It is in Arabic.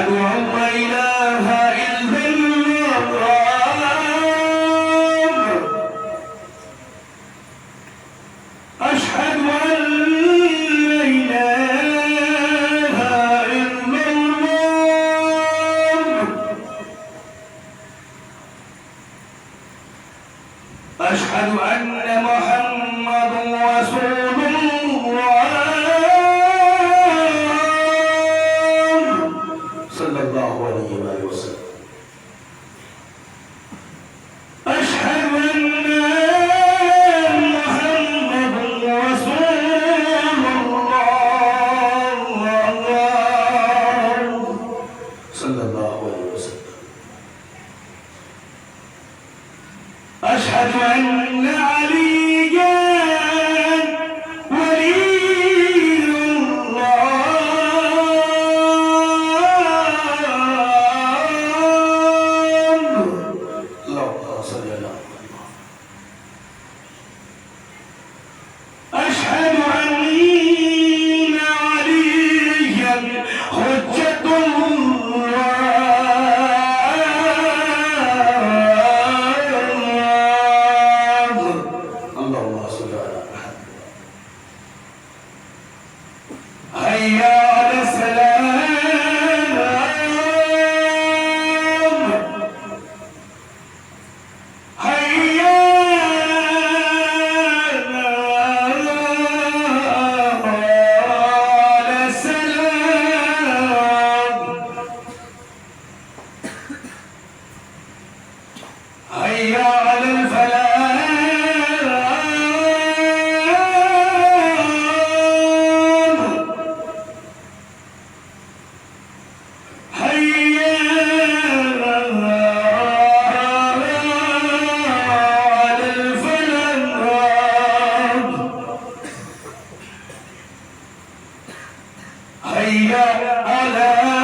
أشهد أن لا إله إلا الله أشهد أن لا إله إلا الله أشهد أن محمد رسول الله صلى الله عليه وسلم أشهد أن محمد رسول الله صلى الله عليه وسلم أشهد أن عليا ولي الله اللهم صل على محمد أشهد أن عليا حجة الله اللهم صل على محمد هيا على السلام هيا على السلام هيا على الفلاح هيا على الفلاح هيا على